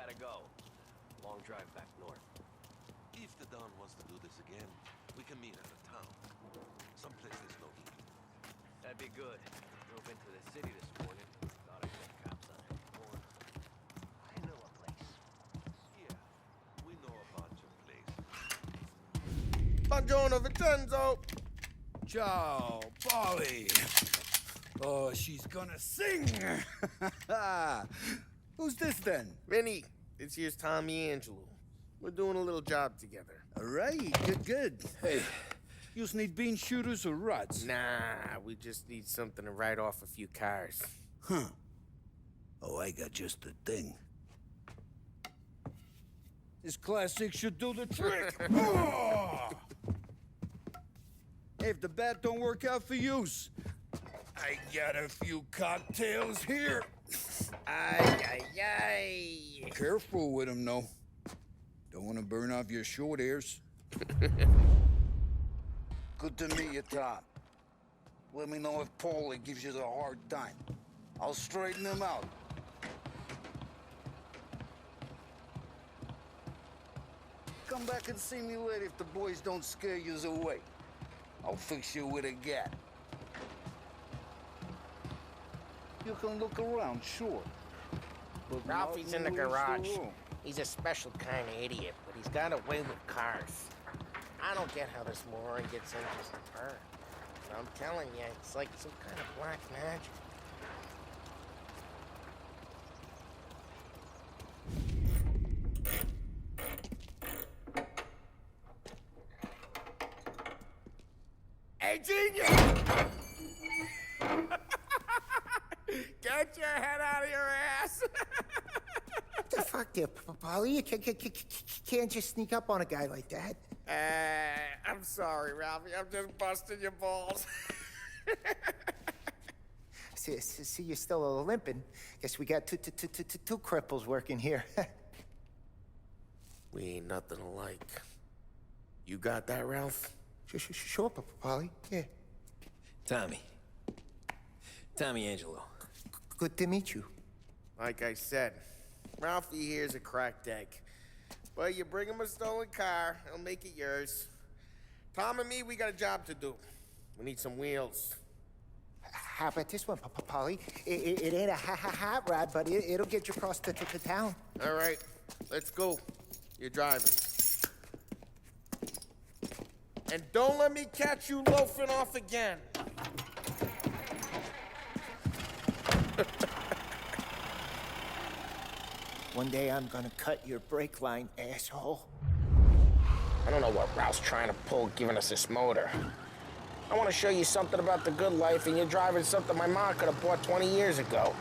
gotta go. Long drive back north. If the Don wants to do this again, we can meet at a town. Someplace there's no heat. That'd be good. Drove into the city this morning. Thought I'd get cops on every corner. I know a place. Yeah, we know a bunch of places. Buongiorno, Vincenzo! Ciao, Polly. Oh, she's gonna sing. Who's this then? Vinny, this here's Tommy Angelo. We're doing a little job together. All right, good. Hey, you need bean shooters or rods? Nah, we just need something to write off a few cars. Huh. Oh, I got just the thing. This classic should do the trick. Oh! Hey, if the bat don't work out for use, I got a few cocktails here. Ay. Careful with them, though. Don't want to burn off your short hairs. Good to meet you, Tom. Let me know if Paulie gives you a hard time. I'll straighten him out. Come back and see me later if the boys don't scare you away. I'll fix you with a gat. You can look around, sure. But Ralphie's in the nothing leaves garage. room. He's a special kind of idiot, but he's got a way with cars. I don't get how this moron gets interest in her. But I'm telling you, it's like some kind of black magic. Hey, genius! Get your head out of your ass! What the fuck there, Polly? You can't just sneak up on a guy like that. I'm sorry, Ralphie. I'm just busting your balls. See, you're still limping. Guess we got two cripples working here. We ain't nothing alike. You got that, Ralph? Sure, Polly. Yeah. Tommy Angelo. Good to meet you. Like I said, Ralphie here's a cracked egg. But you bring him a stolen car, he'll make it yours. Tom and me, we got a job to do. We need some wheels. How about this one, Polly? It ain't a hot rod, but it'll get you across to town. All right, let's go. You're driving. And don't let me catch you loafing off again. One day I'm gonna cut your brake line, asshole. I don't know what Ralph's trying to pull giving us this motor. I want to show you something about the good life, and you're driving something my mom could have bought 20 years ago.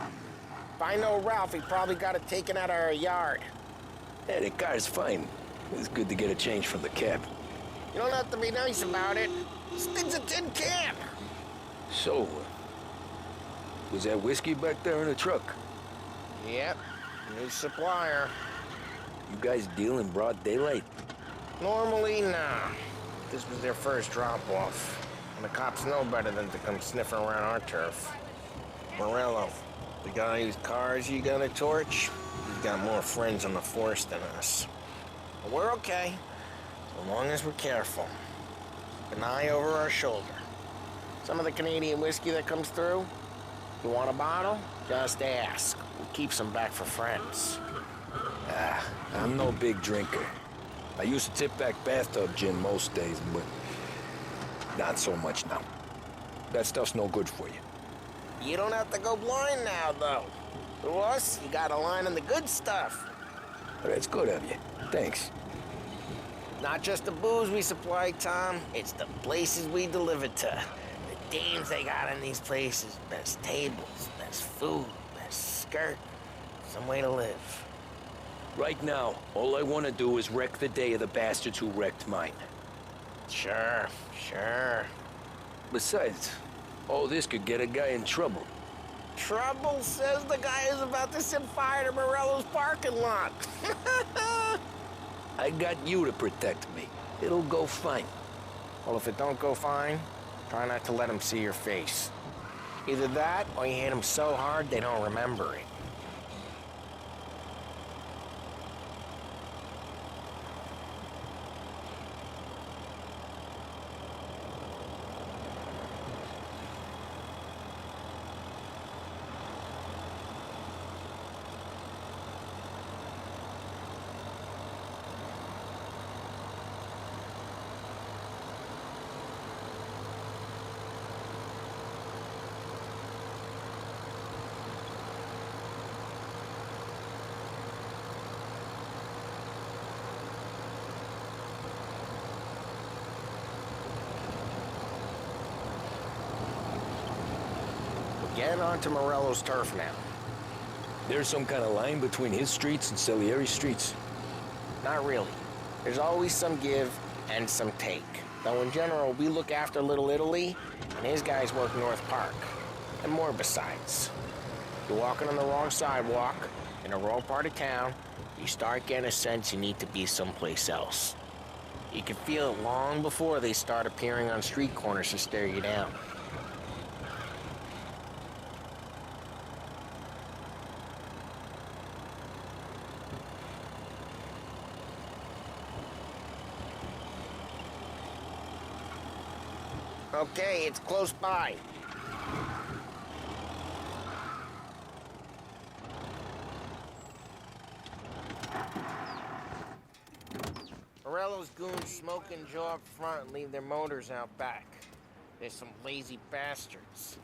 If I know Ralph, he probably got it taken out of our yard. Hey, the car's fine. It's good to get a change from the cab. You don't have to be nice about it. This thing's a tin can. So, was that whiskey back there in the truck? Yep, new supplier. You guys deal in broad daylight? Normally, nah. This was their first drop-off. And the cops know better than to come sniffing around our turf. Morello, the guy whose cars you gonna torch, he's got more friends on the force than us. But we're okay, so long as we're careful. Keep an eye over our shoulder. Some of the Canadian whiskey that comes through, you want a bottle? Just ask. We keep some back for friends. I'm no big drinker. I used to tip back bathtub gin most days, but not so much now. That stuff's no good for you. You don't have to go blind now, though. To us, you got a line on the good stuff. That's good of you. Thanks. Not just the booze we supply, Tom. It's the places we deliver to. The dames they got in these places. Best tables, best food, best skirt. Some way to live. Right now, all I want to do is wreck the day of the bastards who wrecked mine. Sure. Besides, all this could get a guy in trouble. Trouble, says the guy who's about to set fire to Morello's parking lot. I got you to protect me. It'll go fine. Well, if it don't go fine, try not to let them see your face. Either that, or you hit them so hard they don't remember it. getting onto Morello's turf now. There's some kind of line between his streets and Salieri's streets. Not really. There's always some give and some take. Though in general, we look after Little Italy, and his guys work North Park. And more besides. You're walking on the wrong sidewalk, in the wrong part of town, you start getting a sense you need to be someplace else. You can feel it long before they start appearing on street corners to stare you down. Okay, it's close by. Morello's goons smoke and jaw up front and leave their motors out back. They're some lazy bastards.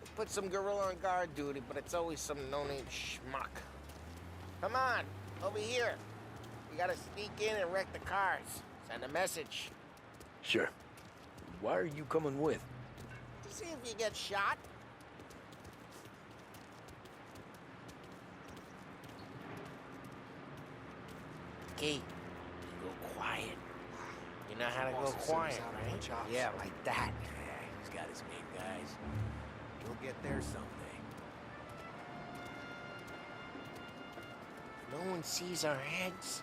They put some gorilla on guard duty, but it's always some no-name schmuck. Come on, over here. You gotta sneak in and wreck the cars. Send a message. Sure. Why are you coming with? To see if you get shot. Key, you go quiet. You know how to go quiet, right? Yeah, like that. Yeah, he's got his game, guys. You'll get there someday. No one sees our heads.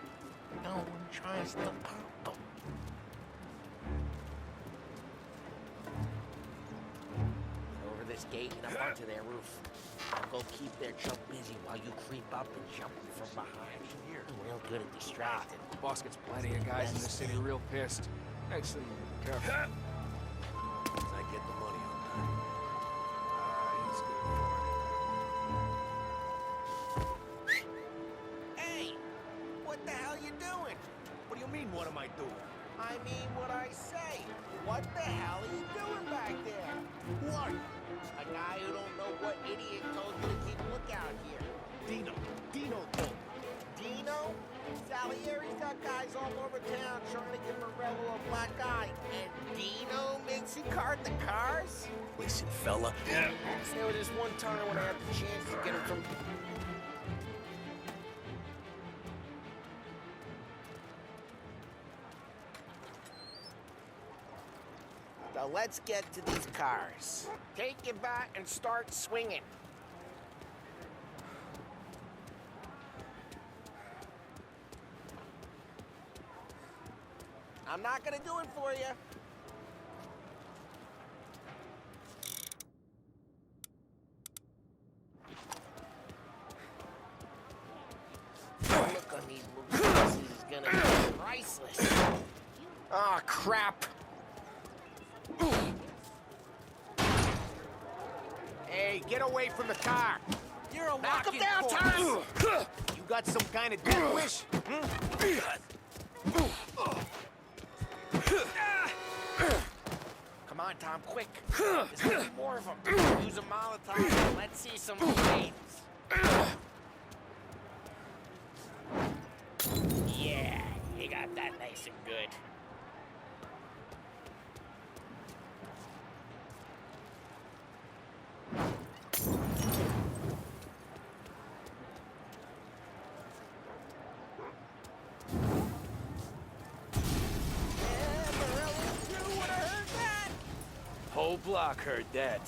No one tries to pop them. Over this gate and up onto their roof. I'll go keep their chump busy while you creep up and jump from behind. Here. I'm real good at distracting. Boss gets plenty of guys in the city real pissed. Makes them careful. As I get the money on time. He's good. Hey! What the hell you doing? What do you mean, what am I doing? I mean what I say. What the hell are you doing back there? What? A guy who don't know what idiot told you to keep lookout here. Dino told me. Dino? Salieri's got guys all over town trying to give Morello a black eye. And Dino makes you card the cars? Listen, fella. There was this one time when I had the chance to get him from... So let's get to these cars. Take your bat and start swinging. I'm not gonna do it for you. Look on these movies is gonna be priceless. Oh, crap. Hey, get away from the car. You're a Knock him walking down, corpse. Tom! You got some kind of death wish? Come on, Tom, quick. There's gonna be more of them. Use a Molotov. Let's see some flames. Yeah, you got that nice and good. Whole block heard that.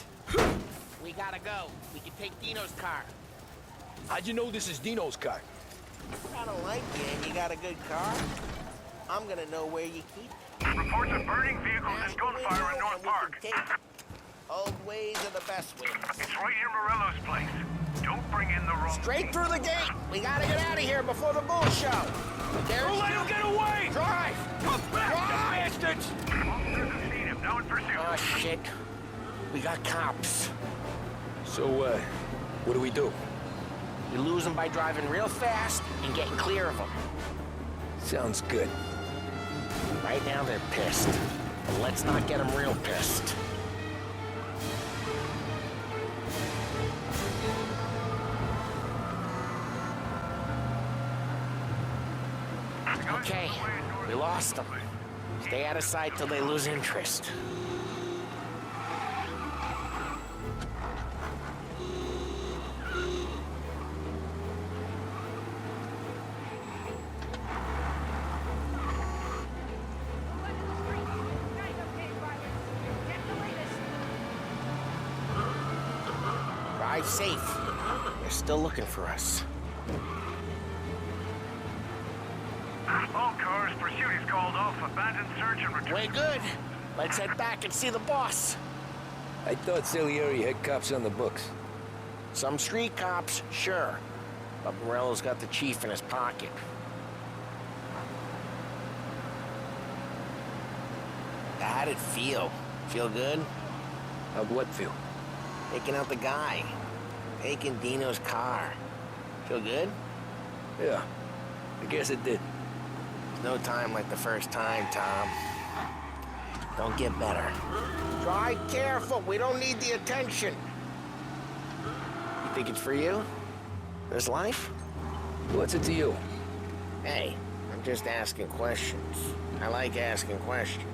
We gotta go. We can take Dino's car. How'd you know this is Dino's car? I don't like you and you got a good car. I'm gonna know where you keep it. Reports of burning vehicles and gunfire in North Park. Old ways are the best ways. It's right near Morello's place. Don't bring in the wrong... Straight through the gate. We gotta get out of here before the bull show. There's Don't let him get away! Drive! Come back, you bastards! Officers have seen him, now in pursuit. Oh, shit. We got cops. So, what do we do? You lose them by driving real fast and getting clear of them. Sounds good. Right now they're pissed. But let's not get them real pissed. Okay, we lost them. Stay out of sight till they lose interest. safe. They're still looking for us. All cars, pursuit is called off. Abandoned search and return. Way good. Let's head back and see the boss. I thought Salieri had cops on the books. Some street cops, sure. But Morello's got the chief in his pocket. How'd it feel? Feel good? How'd what feel? Taking out the guy. Taking Dino's car. Feel good? Yeah, I guess it did. No time like the first time, Tom. Don't get better. Drive careful. We don't need the attention. You think it's for you? This life? What's it to you? Hey, I'm just asking questions. I like asking questions.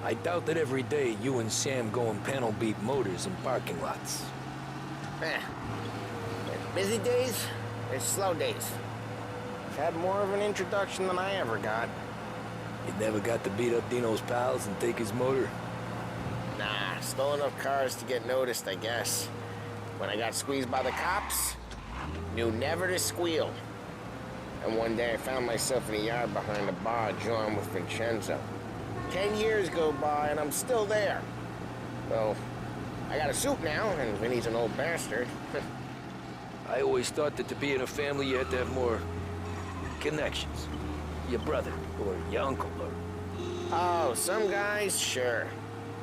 I doubt that every day you and Sam go and panel beat motors in parking lots. There's busy days, there's slow days. I've had more of an introduction than I ever got. You never got to beat up Dino's pals and take his motor? Nah, stole enough cars to get noticed, I guess. When I got squeezed by the cops, knew never to squeal. And one day I found myself in a yard behind a bar, John with Vincenzo. 10 years go by and I'm still there. Well, I got a suit now, and Vinny's an old bastard. I always thought that to be in a family you had to have more connections. Your brother, or your uncle, or... Oh, some guys, sure.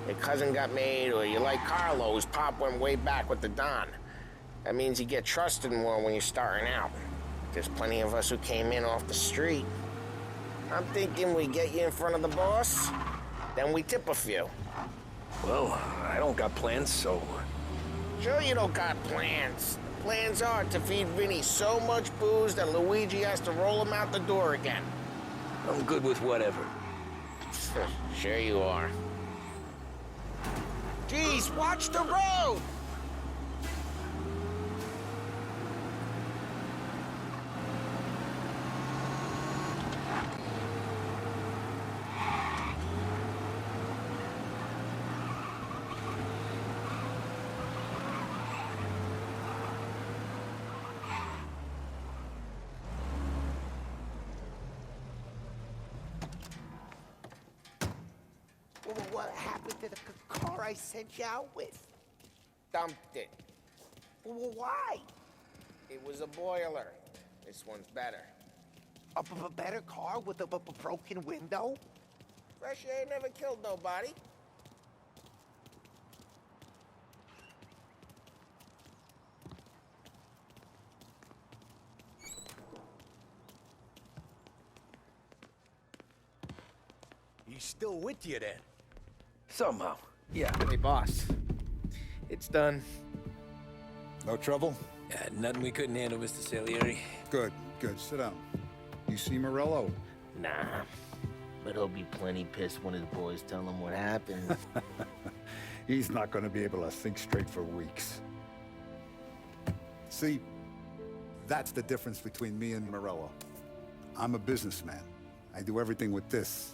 Your cousin got made, or you like Carlos, Pop went way back with the Don. That means you get trusted more when you're starting out. There's plenty of us who came in off the street. I'm thinking we get you in front of the boss, then we tip a few. Well, I don't got plans, so... Sure you don't got plans. Plans are to feed Vinny so much booze that Luigi has to roll him out the door again. I'm good with whatever. Sure you are. Geez, watch the road! What happened to the car I sent you out with? Dumped it. Why? It was a boiler. This one's better. A better car with a broken window? Fresh air never killed nobody. He's still with you then? Somehow, yeah. Hey, boss. It's done. No trouble? Yeah, nothing we couldn't handle, Mr. Salieri. Good, good. Sit down. You see Morello? Nah. But he'll be plenty pissed when his boys tell him what happened. He's not going to be able to think straight for weeks. See, that's the difference between me and Morello. I'm a businessman. I do everything with this.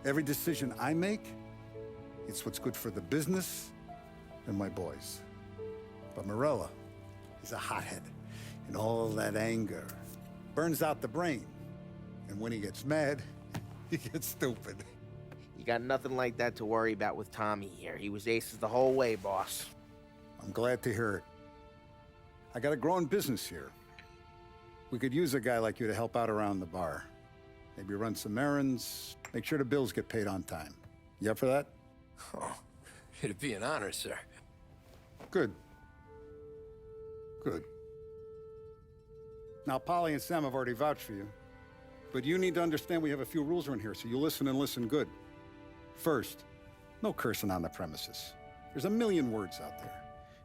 Every decision I make, it's what's good for the business and my boys. But Morello, he's a hothead, and all that anger burns out the brain. And when he gets mad, he gets stupid. You got nothing like that to worry about with Tommy here. He was aces the whole way, boss. I'm glad to hear it. I got a growing business here. We could use a guy like you to help out around the bar. Maybe run some errands, make sure the bills get paid on time. You up for that? Oh, it'd be an honor, sir. Good. Good. Now, Polly and Sam have already vouched for you. But you need to understand we have a few rules around here, so you listen and listen good. First, no cursing on the premises. There's a million words out there.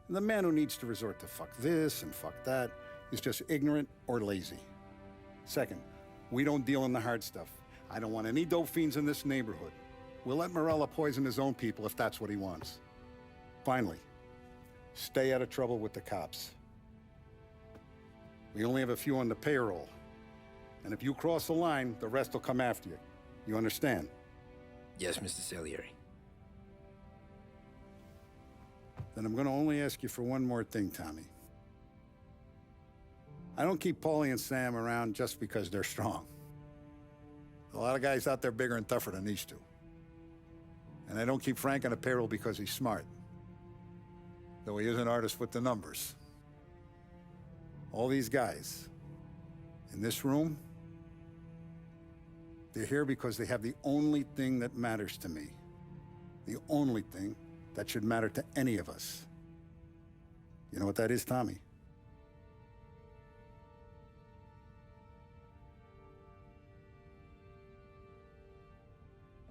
And the man who needs to resort to fuck this and fuck that is just ignorant or lazy. Second, we don't deal in the hard stuff. I don't want any dope fiends in this neighborhood. We'll let Morello poison his own people if that's what he wants. Finally, stay out of trouble with the cops. We only have a few on the payroll. And if you cross the line, the rest will come after you. You understand? Yes, Mr. Salieri. Then I'm gonna only ask you for one more thing, Tommy. I don't keep Paulie and Sam around just because they're strong. A lot of guys out there bigger and tougher than these two. And I don't keep Frank on the payroll because he's smart. Though he is an artist with the numbers. All these guys in this room, they're here because they have the only thing that matters to me. The only thing that should matter to any of us. You know what that is, Tommy?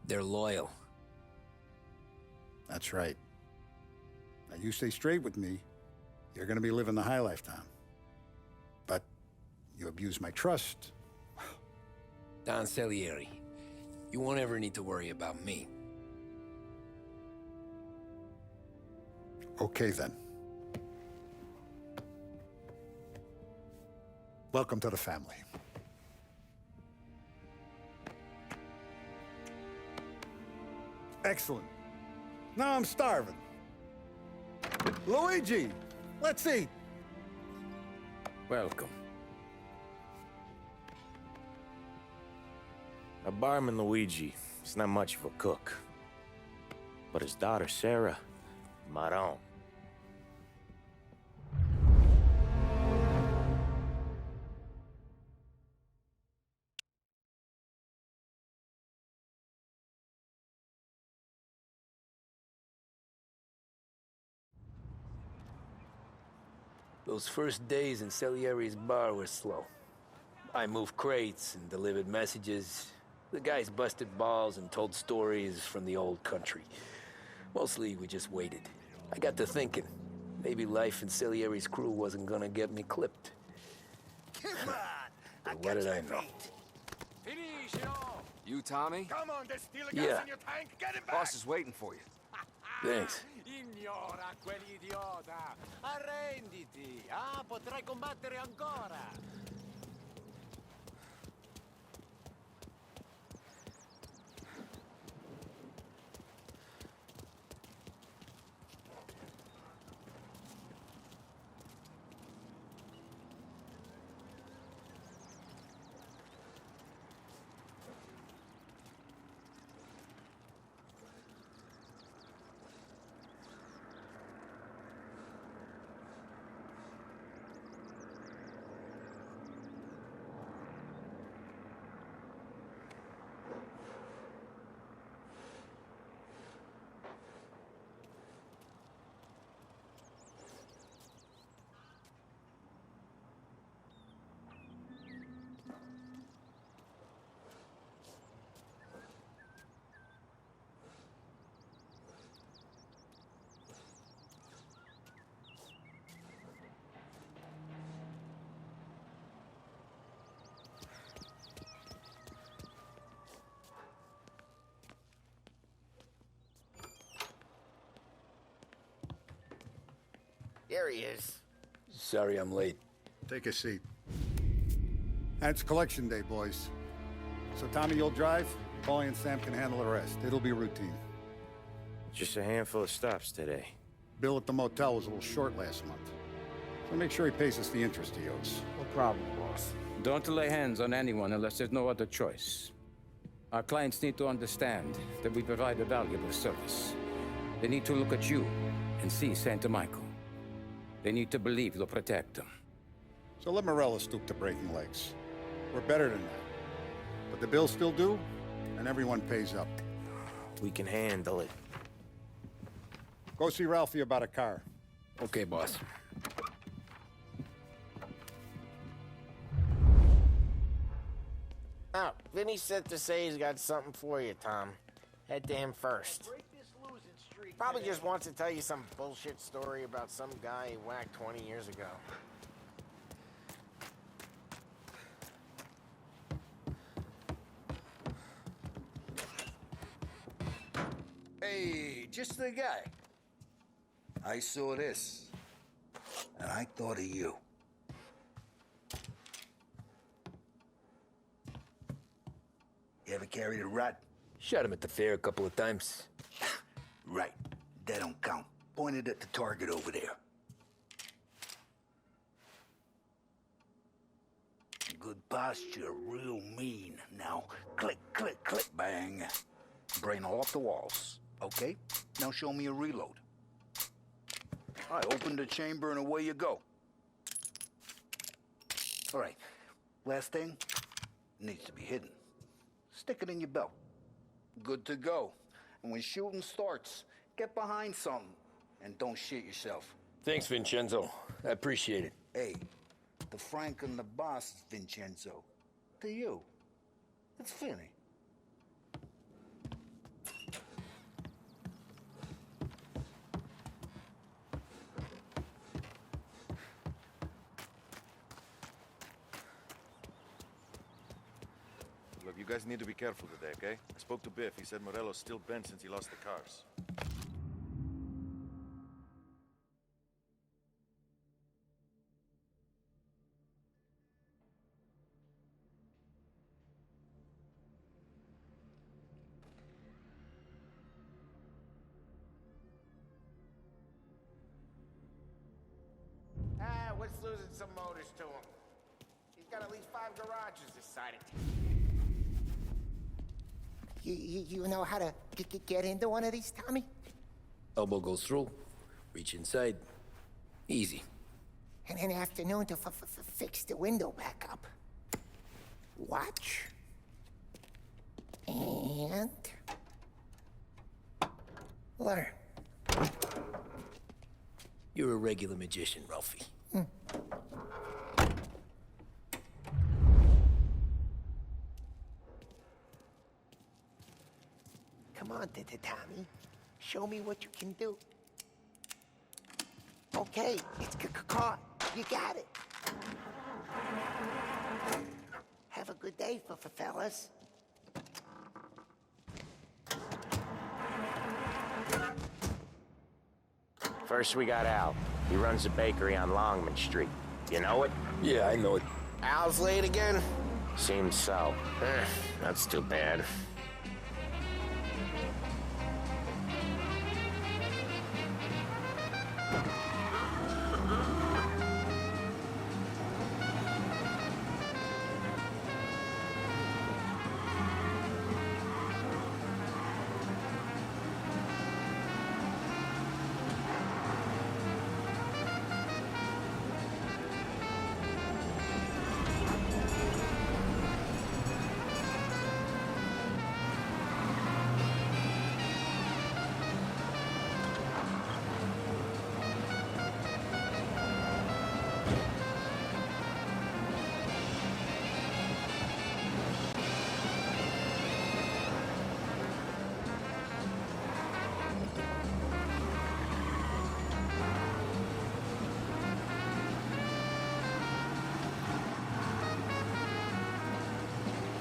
They're loyal. That's right. Now, you stay straight with me, you're gonna be living the high life, Tom. But you abuse my trust. Don Salieri, you won't ever need to worry about me. Okay, then. Welcome to the family. Excellent. Now I'm starving. Luigi, let's eat. Welcome. Our barman Luigi is not much of a cook. But his daughter Sarah, Maron. Those first days in Salieri's bar were slow. I moved crates and delivered messages. The guys busted balls and told stories from the old country. Mostly, we just waited. I got to thinking, maybe life in Salieri's crew wasn't gonna get me clipped. Come on! But what did I know? You, Tommy? Come on, there's still a Yeah. gas in your tank. Get it back! Boss is waiting for you. Thanks. Ignora quell'idiota! Arrenditi! Ah, potrai combattere ancora! There he is. Sorry I'm late. Take a seat. And it's collection day, boys. So Tommy, you'll drive. Paulie and Sam can handle the rest. It'll be routine. Just a handful of stops today. Bill at the motel was a little short last month. So make sure he pays us the interest he owes. No problem, boss. Don't lay hands on anyone unless there's no other choice. Our clients need to understand that we provide a valuable service. They need to look at you and see Santa Michael. They need to believe you'll protect them. So let Morello stoop to breaking legs. We're better than that. But the bills still due, and everyone pays up. We can handle it. Go see Ralphie about a car. Okay, boss. Oh, Vinny sent to say he's got something for you, Tom. Head to him first. Probably just wants to tell you some bullshit story about some guy he whacked 20 years ago. Hey, just the guy. I saw this, and I thought of you. You ever carried a rat? Shot him at the fair a couple of times. Right. They don't count. Pointed at the target over there. Good posture, real mean. Now, click, click, click, bang. Brain all off the walls. Okay? Now show me a reload. All right, open the chamber and away you go. All right, last thing, needs to be hidden. Stick it in your belt. Good to go. And when shooting starts, get behind something and don't shit yourself. Thanks, Vincenzo. I appreciate it. Hey, the Frank and the boss, Vincenzo. To you, it's Vinny. Look, you guys need to be careful today, okay? I spoke to Biff. He said Morello's still bent since he lost the cars. What's losing some motors to him? He's got at least 5 garages this side of town. You know how to get into one of these, Tommy? Elbow goes through, reach inside. Easy. And an afternoon to fix the window back up. Watch. And... learn. You're a regular magician, Ralphie. Come on, Tommy. Show me what you can do. Okay, it's caught. You got it. Have a good day, fellas. First we got Al. He runs a bakery on Longman Street. You know it? Yeah, I know it. Al's late again? Seems so. That's too bad.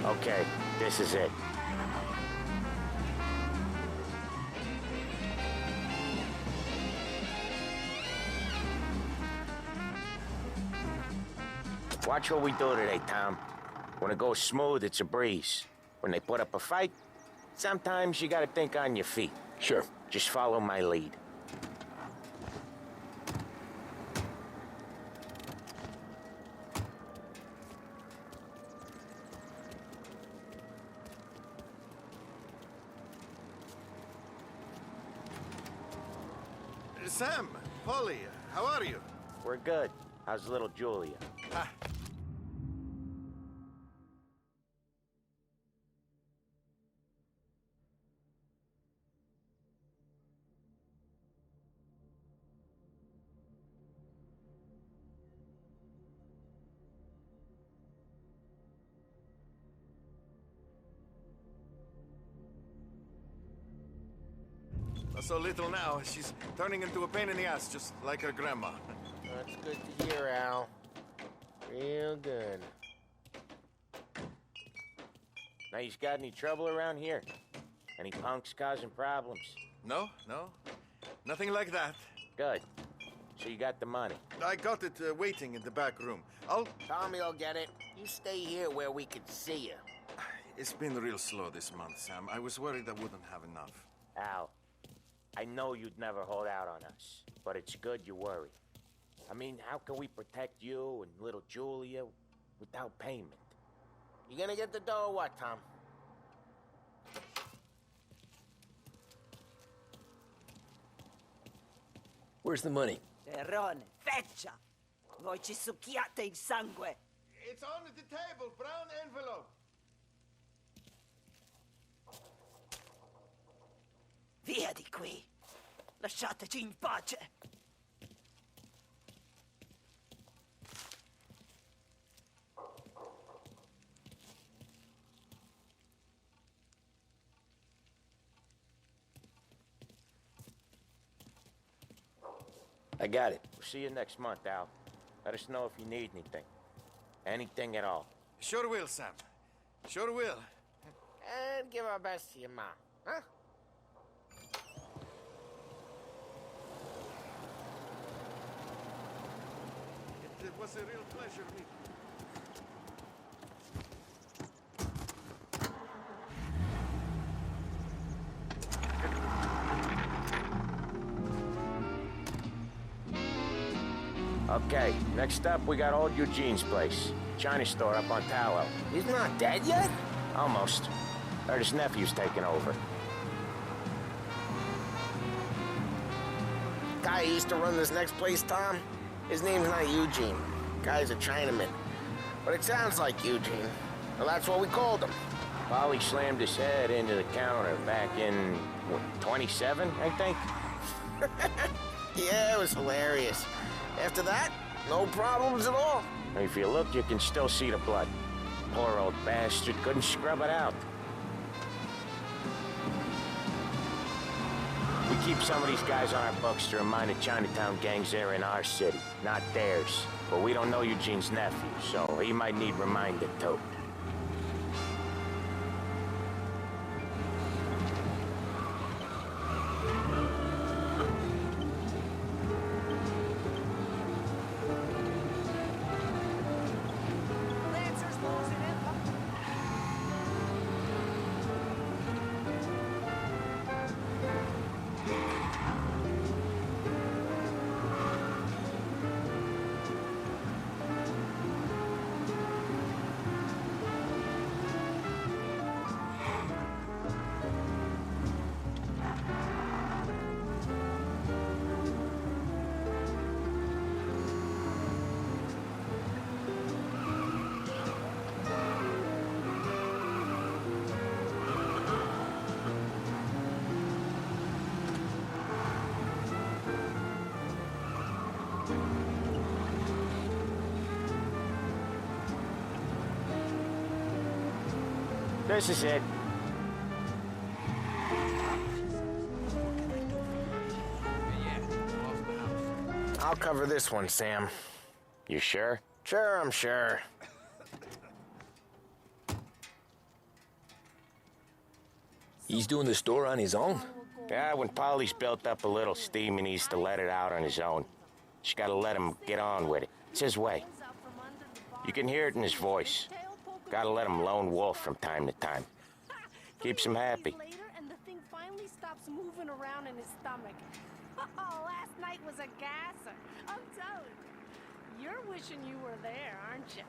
Okay, this is it. Watch what we do today, Tom. When it goes smooth, it's a breeze. When they put up a fight, sometimes you gotta think on your feet. Sure. Just follow my lead. Sam, Polly, how are you? We're good. How's little Julia? Ah. So little now, she's turning into a pain in the ass, just like her grandma. That's good to hear, Al. Real good. Now, you got any trouble around here? Any punks causing problems? No, nothing like that. Good. So you got the money? I got it waiting in the back room. Tommy will get it. You stay here where we can see you. It's been real slow this month, Sam. I was worried I wouldn't have enough. Al, I know you'd never hold out on us, but it's good you worry. I mean, how can we protect you and little Julia without payment? You gonna get the dough or what, Tom? Where's the money? Terrone, feccia! Voi ci succhiate il sangue! It's on the table, brown envelope. Via di qui! Lasciateci in pace! I got it. We'll see you next month, Al. Let us know if you need anything. Anything at all. Sure will, Sam. Sure will. And give our best to your mom, huh? It was a real pleasure meeting you. Okay, next up, we got old Eugene's place. China store up on Tallow. He's not dead yet? Almost. Heard his nephew's taking over. Guy who used to run this next place, Tom? His name's not Eugene. Guy's a Chinaman. But it sounds like Eugene. Well, that's what we called him. Polly slammed his head into the counter back in, what, 27, I think? Yeah, it was hilarious. After that, no problems at all. If you look, you can still see the blood. Poor old bastard couldn't scrub it out. We keep some of these guys on our books to remind the Chinatown gangs they're in our city, not theirs. But we don't know Eugene's nephew, so he might need reminded too. This is it. I'll cover this one, Sam. You sure? Sure, I'm sure. He's doing the store on his own? Yeah, when Polly's built up a little steam, he needs to let it out on his own. Just gotta let him get on with it. It's his way. You can hear it in his voice. Gotta let him lone wolf from time to time. Keeps him happy. Later, and the thing finally stops moving around in his stomach. Oh, last night was a gasser. I'm telling you. You're wishing you were there, aren't you?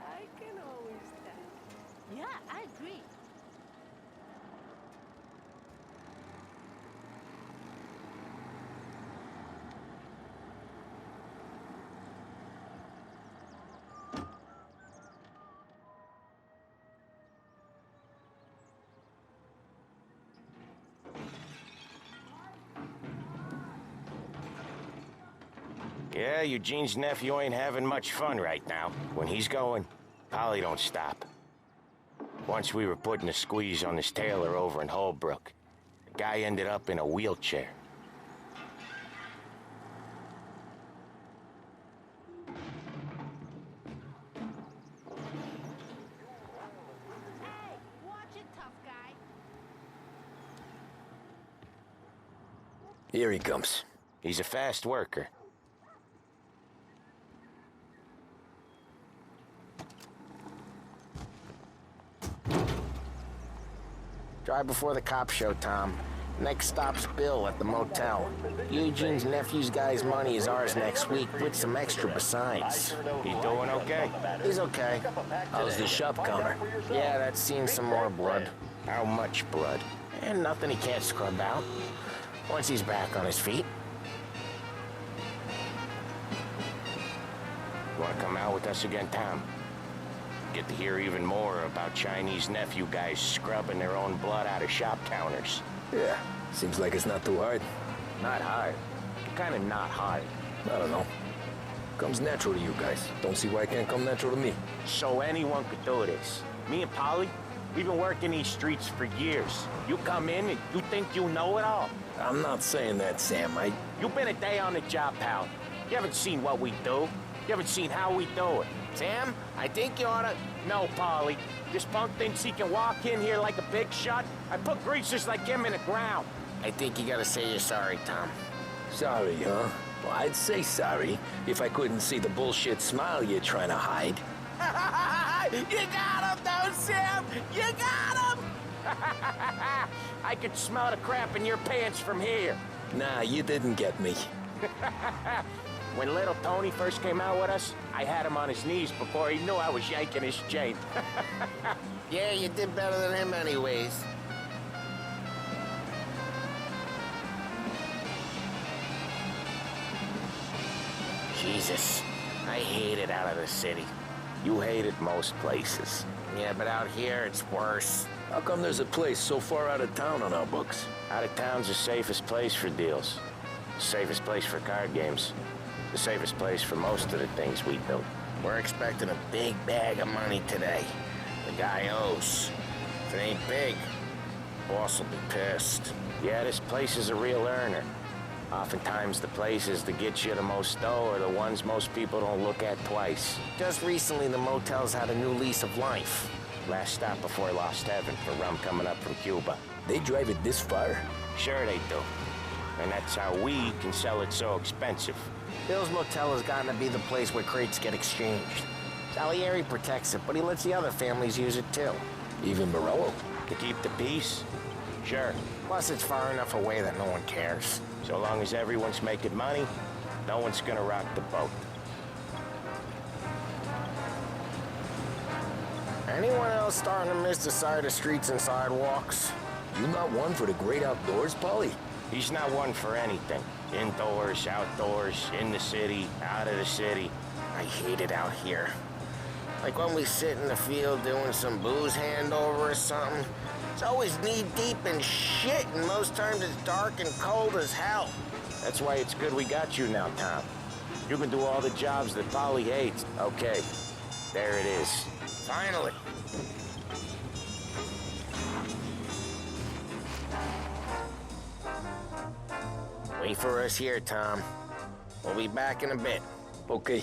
I can always tell. Yeah, I agree. Yeah, Eugene's nephew ain't having much fun right now. When he's going, Polly don't stop. Once we were putting a squeeze on this tailor over in Holbrook. The guy ended up in a wheelchair. Hey, watch it, tough guy. Here he comes. He's a fast worker. Drive before the cops show, Tom. Next stop's Bill at the motel. Eugene's nephew's guy's money is ours next week, with some extra besides. He doing okay? He's okay. How's the shop counter? Yeah, that's seen some more blood. How much blood? And nothing he can't scrub out. Once he's back on his feet. You wanna come out with us again, Tom? Get to hear even more about Chinese nephew guys scrubbing their own blood out of shop counters. Yeah, seems like it's not too hard. Not hard. Kinda not hard. I don't know. Comes natural to you guys. Don't see why it can't come natural to me. So anyone could do this. Me and Polly, we've been working these streets for years. You come in and you think you know it all. I'm not saying that, Sam. You've been a day on the job, pal. You haven't seen what we do. You haven't seen how we do it. Sam, I think you oughta... No, Polly. This punk thinks he can walk in here like a big shot. I put greasers like him in the ground. I think you gotta say you're sorry, Tom. Sorry, huh? Well, I'd say sorry if I couldn't see the bullshit smile you're trying to hide. You got him, though, Sam! You got him! I could smell the crap in your pants from here. Nah, you didn't get me. When little Tony first came out with us, I had him on his knees before he knew I was yanking his chain. Yeah, you did better than him anyways. Jesus, I hate it out of the city. You hate it most places. Yeah, but out here, it's worse. How come there's a place so far out of town on our books? Out of town's the safest place for deals. The safest place for card games. The safest place for most of the things we do. We're expecting a big bag of money today. The guy owes. If it ain't big, boss will be pissed. Yeah, this place is a real earner. Oftentimes the places that get you the most dough are the ones most people don't look at twice. Just recently, the motel's had a new lease of life. Last stop before Lost Heaven for rum coming up from Cuba. They drive it this far? Sure they do. And that's how we can sell it so expensive. Bill's Motel has gotten to be the place where crates get exchanged. Salieri protects it, but he lets the other families use it too. Even Morello? To keep the peace? Sure. Plus, it's far enough away that no one cares. So long as everyone's making money, no one's gonna rock the boat. Anyone else starting to miss the side of streets and sidewalks? You not one for the great outdoors, Polly? He's not one for anything. Indoors, outdoors, in the city, out of the city. I hate it out here. Like when we sit in the field doing some booze handover or something. It's always knee-deep in shit, and most times it's dark and cold as hell. That's why it's good we got you now, Tom. You can do all the jobs that Polly hates. Okay, there it is. Finally. Wait for us here, Tom. We'll be back in a bit. Okay.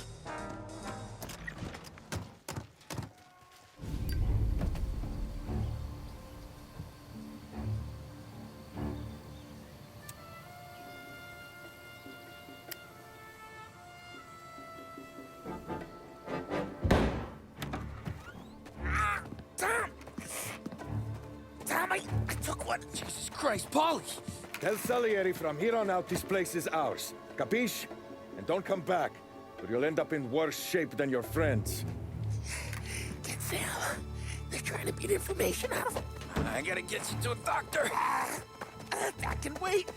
I took one. Jesus Christ, Polly! Tell Salieri from here on out this place is ours. Capiche? And don't come back, or you'll end up in worse shape than your friends. Get Sam. They're trying to beat information out of him. I gotta get you to a doctor. I can wait.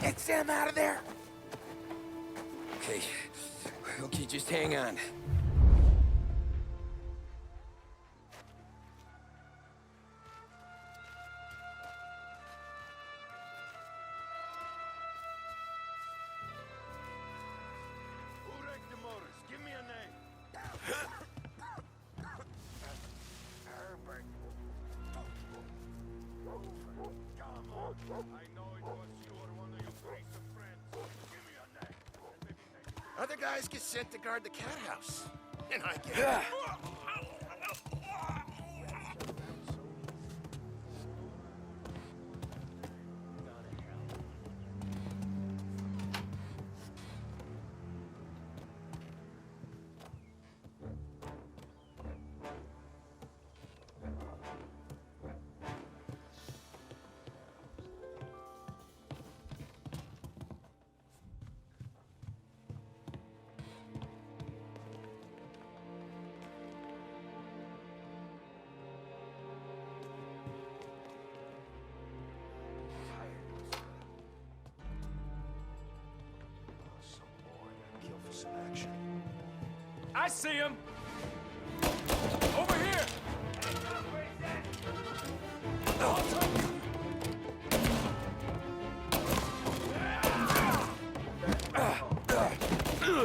Get Sam out of there. Okay. Okay, just hang on. Give me a name. Herbert. Come on. I know it was you or one of your greaser friends. Give me a name. Other guys get sent to guard the cat house. And I get... boss in action. I see him! Over here! Who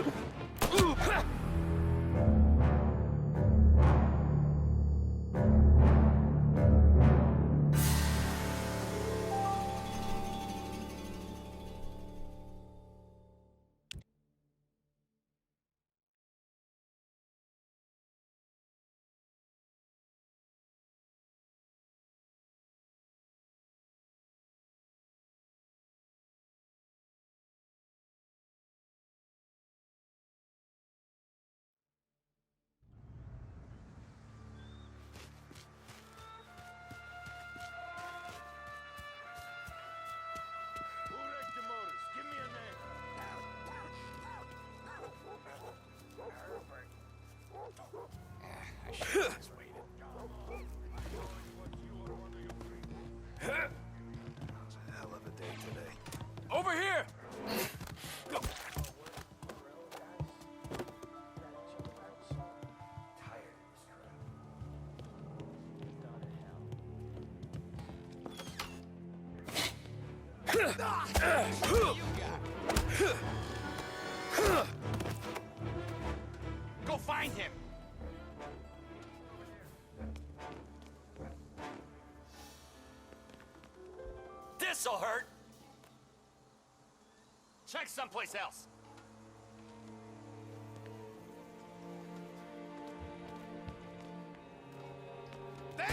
wrecked the motors? Give me a name. I should have just waited. That was a hell of a day today. Over here! Go find him! This'll hurt! Check someplace else! There!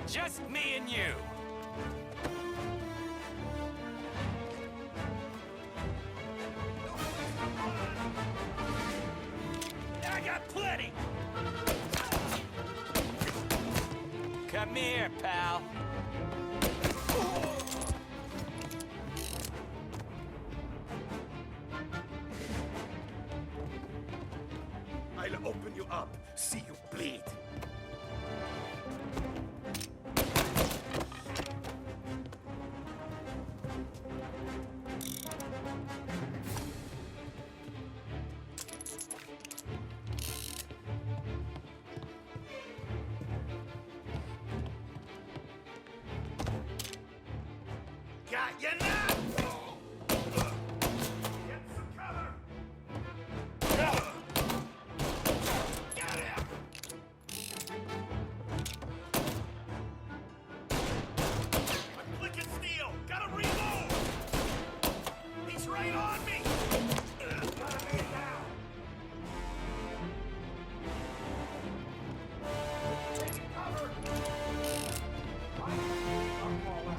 Just me and you! I got plenty! Come here, pal. I'll open you up, see you bleed. Got you now! Get some cover! Get him! I'm clicking steel! Gotta reload! He's right on me! Gotta lay down! Taking cover! I'll fall out.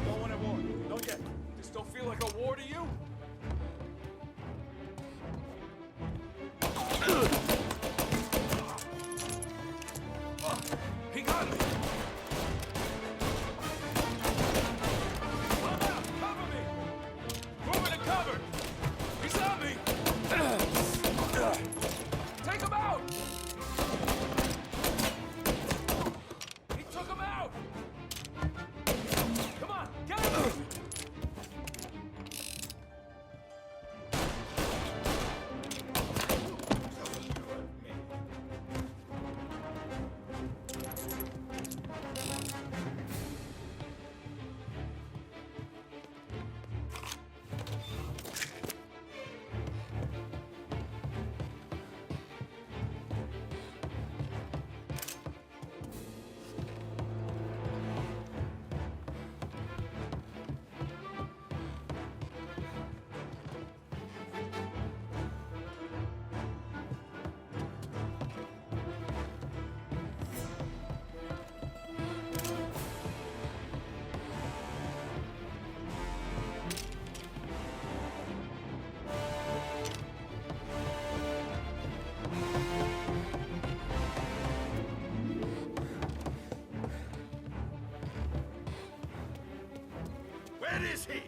Don't want a war. Not yet. This don't feel like a war to you? He got me! Come out! Cover me! Moving to cover! He's on me! Take him out! He took him out! Come on, get him! Where is he?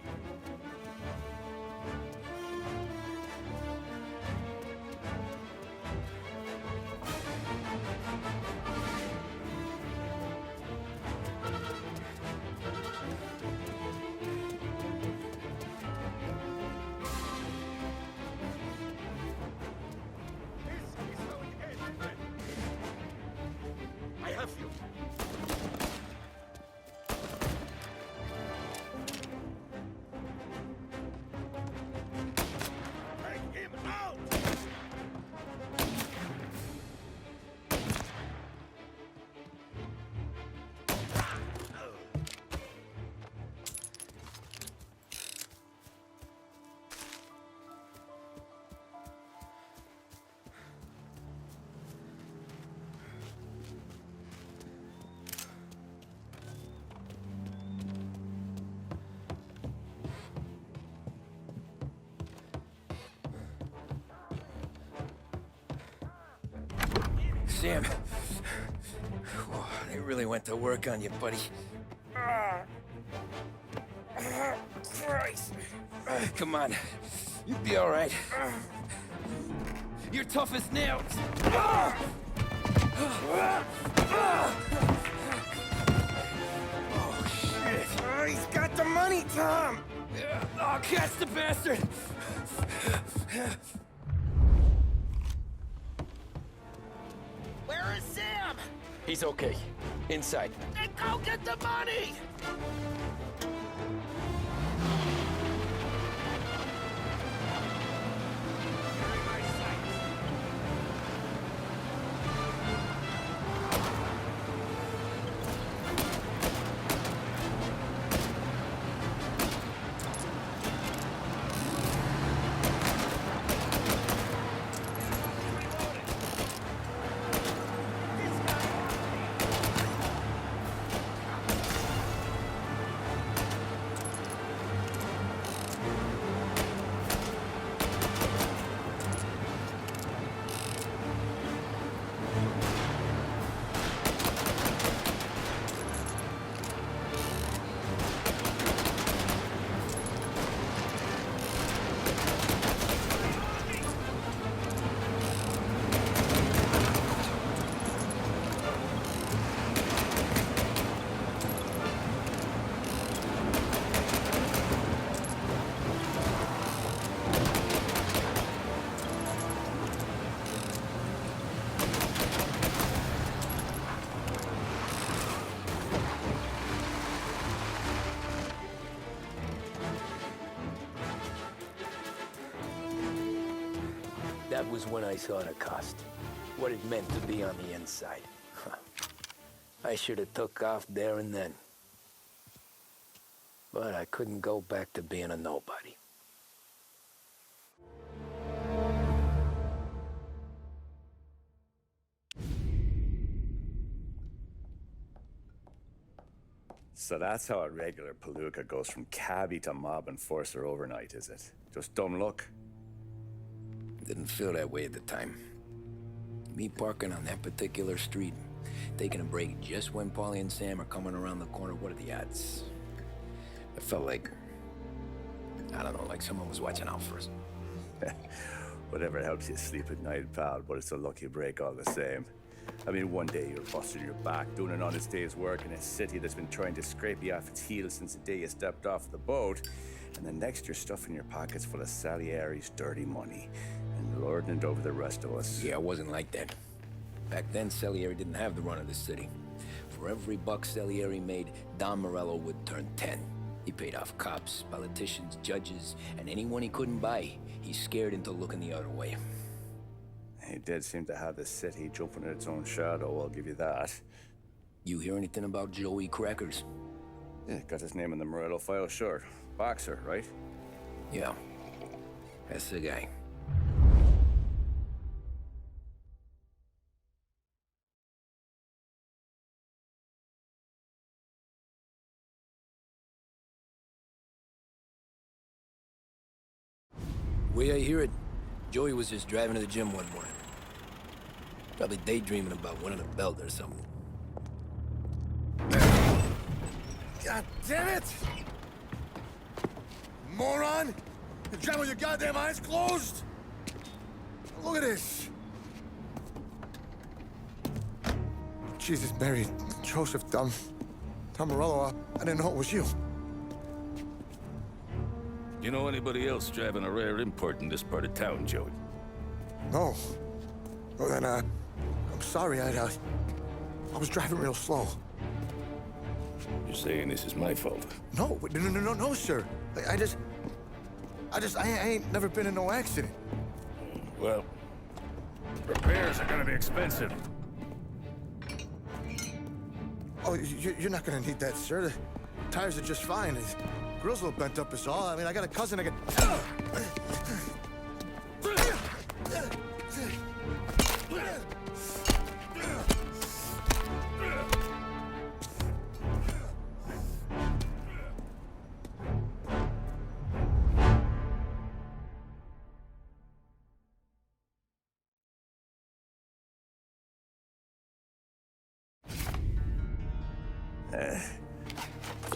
Sam. Whoa, they really went to work on you, buddy. Christ. Come on. You'll be all right. You're tough as nails. Oh, shit. Oh, he's got the money, Tom! Oh, catch the bastard! Where is Sam? He's okay. Inside. Then go get the money! That was when I saw the cost. What it meant to be on the inside. I should have took off there and then. But I couldn't go back to being a nobody. So that's how a regular palooka goes from cabbie to mob enforcer overnight, is it? Just dumb luck? Didn't feel that way at the time. Me parking on that particular street, taking a break just when Paulie and Sam are coming around the corner, what are the odds? It felt like, I don't know, like someone was watching out for us. Whatever helps you sleep at night, pal, but it's a lucky break all the same. I mean, one day you're busting your back, doing an honest day's work in a city that's been trying to scrape you off its heels since the day you stepped off the boat, and the next you're stuffing your pockets full of Salieri's dirty money and lording it over the rest of us. Yeah, it wasn't like that. Back then, Salieri didn't have the run of the city. For every buck Salieri made, Don Morello would turn 10. He paid off cops, politicians, judges, and anyone he couldn't buy, he scared into looking the other way. He did seem to have the city jumping in its own shadow, I'll give you that. You hear anything about Joey Crackers? Yeah, got his name in the Morello file, sure. Boxer, right? Yeah, that's the guy. Way I hear it, Joey was just driving to the gym one morning. Probably daydreaming about winning a belt or something. God damn it! Moron! You're driving with your goddamn eyes closed? Look at this! Jesus, Mary, Joseph, Tom Morello, I didn't know it was you. You know anybody else driving a rare import in this part of town, Joey? No. Well, then, I'm sorry, I was driving real slow. You're saying this is my fault? No, no, sir. I ain't never been in no accident. Well, repairs are gonna be expensive. Oh, you're not gonna need that, sir. The tires are just fine. The grill's a little bent up is all. I mean, I got a cousin I can...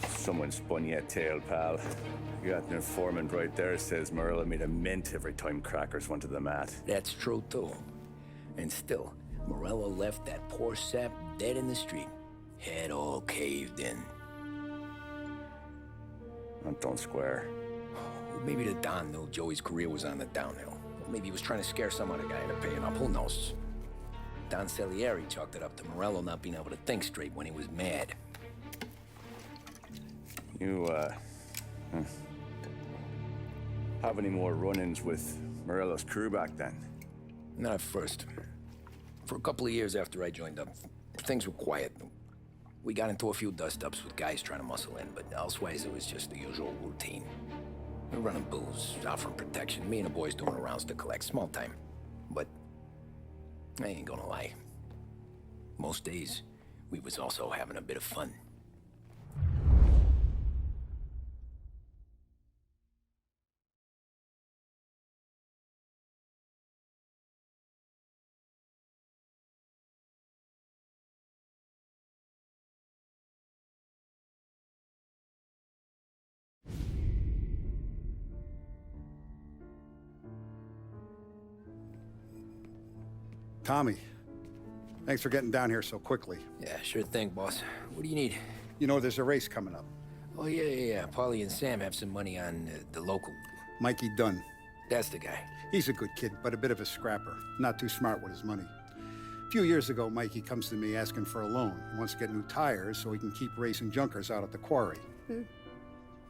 Someone spun you a tale, pal. You got an informant right there says Morello made a mint every time crackers went to the mat. That's true, too. And still, Morello left that poor sap dead in the street. Head all caved in. That don't square. Maybe the Don knew Joey's career was on the downhill. Or maybe he was trying to scare some other guy into paying up. Who knows? Don Salieri chalked it up to Morello not being able to think straight when he was mad. You, have any more run-ins with Morello's crew back then? Not at first. For a couple of years after I joined up, things were quiet. We got into a few dust-ups with guys trying to muscle in, but elsewise it was just the usual routine. We're running booze, offering protection, me and the boys doing rounds to collect, small time. But I ain't gonna lie. Most days, we was also having a bit of fun. Tommy, thanks for getting down here so quickly. Yeah, sure thing, boss. What do you need? You know, there's a race coming up. Oh, yeah. Paulie and Sam have some money on the local. Mikey Dunn. That's the guy. He's a good kid, but a bit of a scrapper. Not too smart with his money. A few years ago, Mikey comes to me asking for a loan. He wants to get new tires so he can keep racing junkers out at the quarry.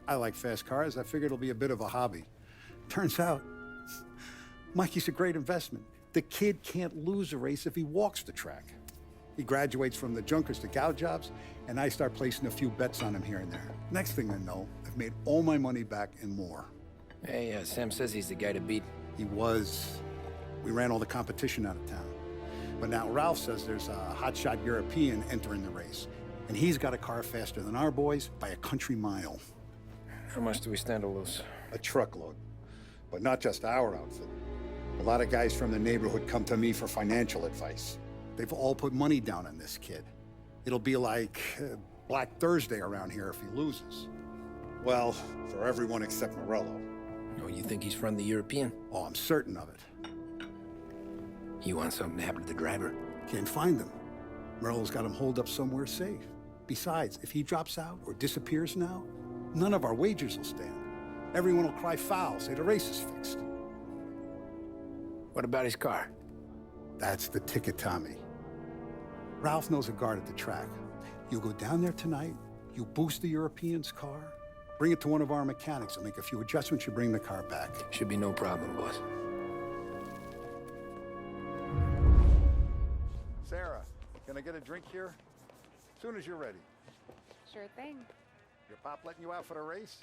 I like fast cars. I figured it'll be a bit of a hobby. Turns out, Mikey's a great investment. The kid can't lose a race if he walks the track. He graduates from the junkers to gal jobs, and I start placing a few bets on him here and there. Next thing I know, I've made all my money back and more. Hey, Sam says he's the guy to beat. He was. We ran all the competition out of town. But now Ralph says there's a hotshot European entering the race, and he's got a car faster than our boys by a country mile. How much do we stand to lose? A truckload. But not just our outfit. A lot of guys from the neighborhood come to me for financial advice. They've all put money down on this kid. It'll be like Black Thursday around here if he loses. Well, for everyone except Morello. Oh, you think he's from the European? Oh, I'm certain of it. You want something to happen to the driver? Can't find him. Morello's got him holed up somewhere safe. Besides, if he drops out or disappears now, none of our wagers will stand. Everyone will cry foul, say the race is fixed. What about his car? That's the ticket, Tommy. Ralph knows a guard at the track. You go down there tonight, you boost the European's car, bring it to one of our mechanics, and make a few adjustments, you bring the car back. Should be no problem, boss. Sarah, can I get a drink here? As soon as you're ready. Sure thing. Your pop letting you out for the race?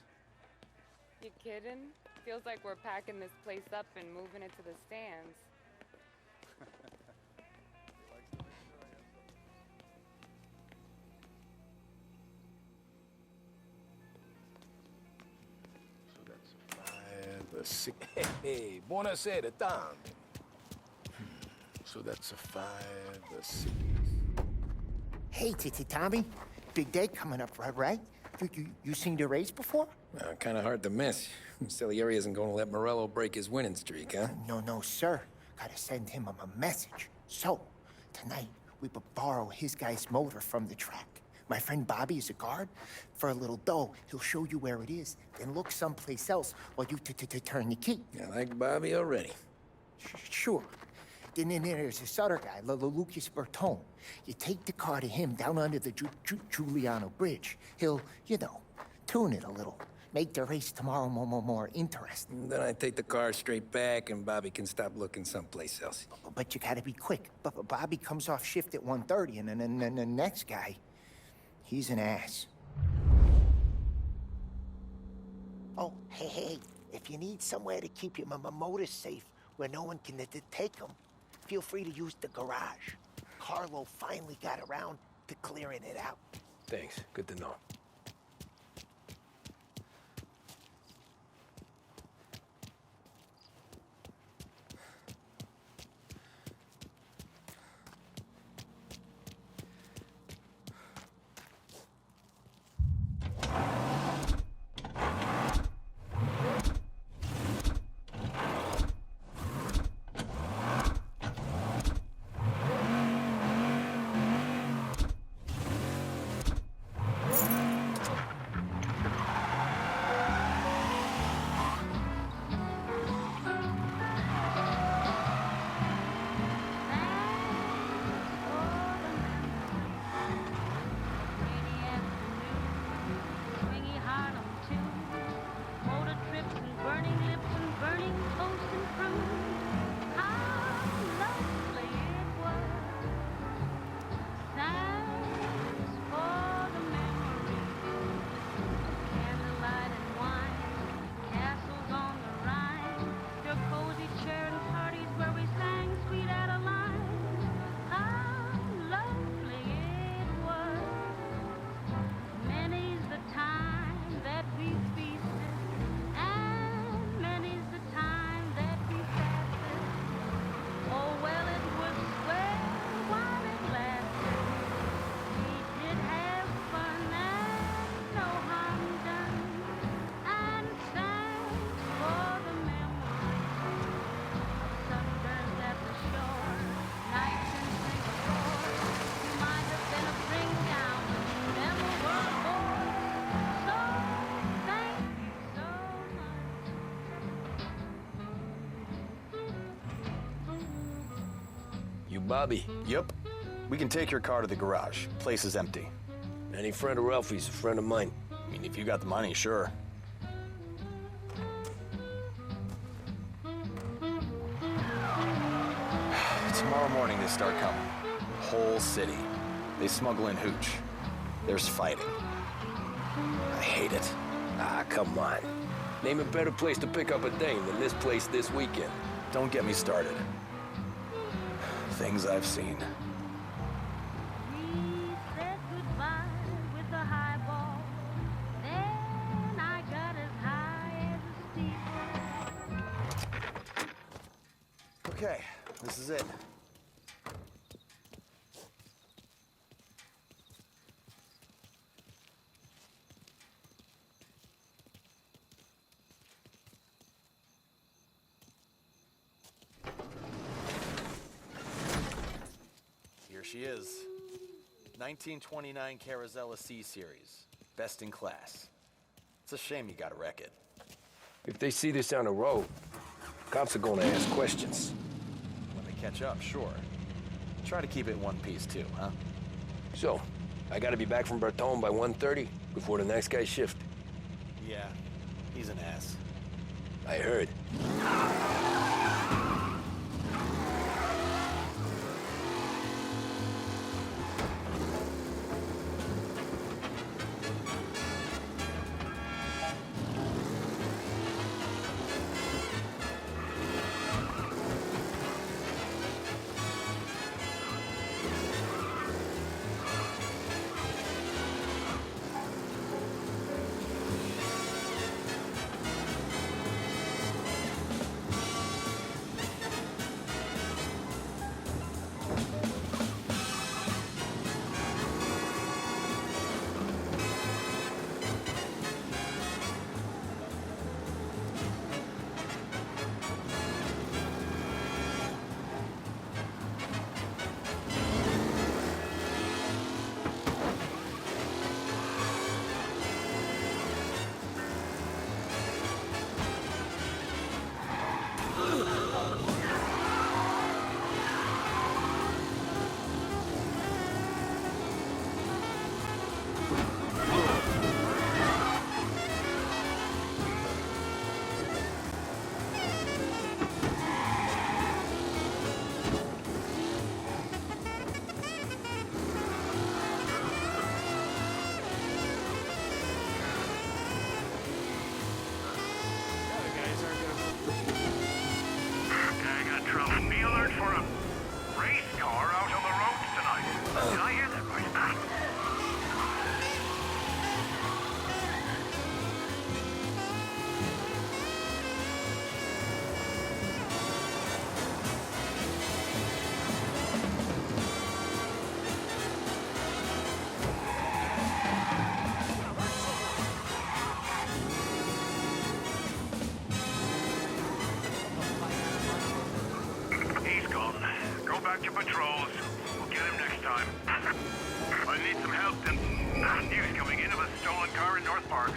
You kidding? Feels like we're packing this place up and moving it to the stands. So that's 5 or 6. Hey, buonasera, Tom. So that's a 5 or 6. Hey, Tommy. Big day coming up, right? You seen the race before? Kind of hard to miss. Salieri isn't going to let Morello break his winning streak, huh? No, sir. Gotta send him a message. So, tonight, we borrow his guy's motor from the track. My friend Bobby is a guard. For a little dough, he'll show you where it is, then look someplace else while you turn the key. I like Bobby already. Sure. Then there's this other guy, Lucas Bertone. You take the car to him down under the Giuliano Bridge. He'll, tune it a little. Make the race tomorrow more interesting. Then I take the car straight back, and Bobby can stop looking someplace else. But you gotta be quick. But Bobby comes off shift at 1:30, and then the next guy, he's an ass. Oh, hey, if you need somewhere to keep your motor safe where no one can take them, feel free to use the garage. Carlo finally got around to clearing it out. Thanks. Good to know. You Bobby? Yep. We can take your car to the garage. Place is empty. Any friend of Ralphie's a friend of mine. I mean, if you got the money, sure. Tomorrow morning they start coming. Whole city. They smuggle in hooch. There's fighting. I hate it. Ah, come on. Name a better place to pick up a dame than this place this weekend. Don't get me started. Things I've seen. Okay, this is it. Here she is. 1929 Carazella C Series. Best in class. It's a shame you gotta wreck it. If they see this on the road, cops are gonna ask questions. When they catch up, sure. Try to keep it in one piece too, huh? So, I gotta be back from Bertone by 1:30 before the next guy's shift. Yeah, he's an ass. I heard. back your patrols. We'll get him next time. I need some help then. News coming in of a stolen car in North Park.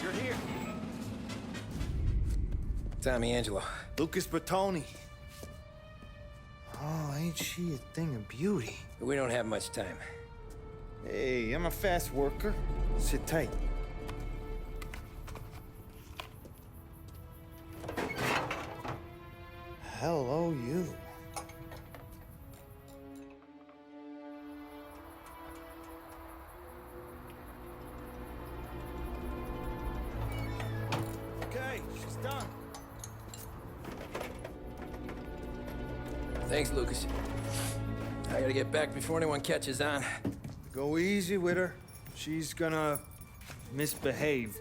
You're here. Tommy Angelo. Lucas Bertoni. Oh, ain't she a thing of beauty? We don't have much time. Hey, I'm a fast worker. Sit tight. Hello, you. Okay, she's done. Thanks, Lucas. I gotta get back before anyone catches on. Go easy with her. She's gonna misbehave.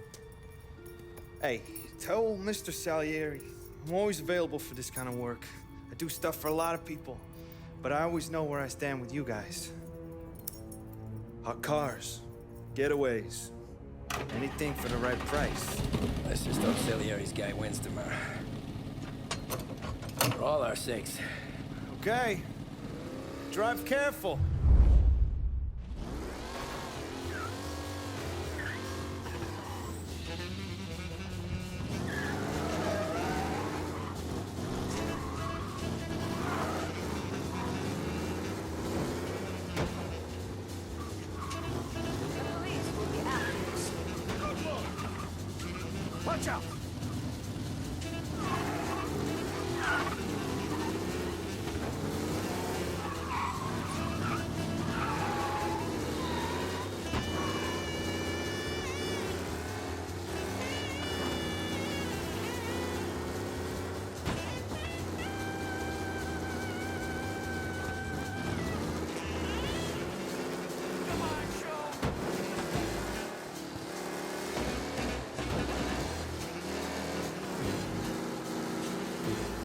Hey, tell Mr. Salieri I'm always available for this kind of work. I do stuff for a lot of people, but I always know where I stand with you guys. Hot cars, getaways, anything for the right price. Let's just hope Salieri's guy wins tomorrow. For all our sakes. Okay. Drive careful.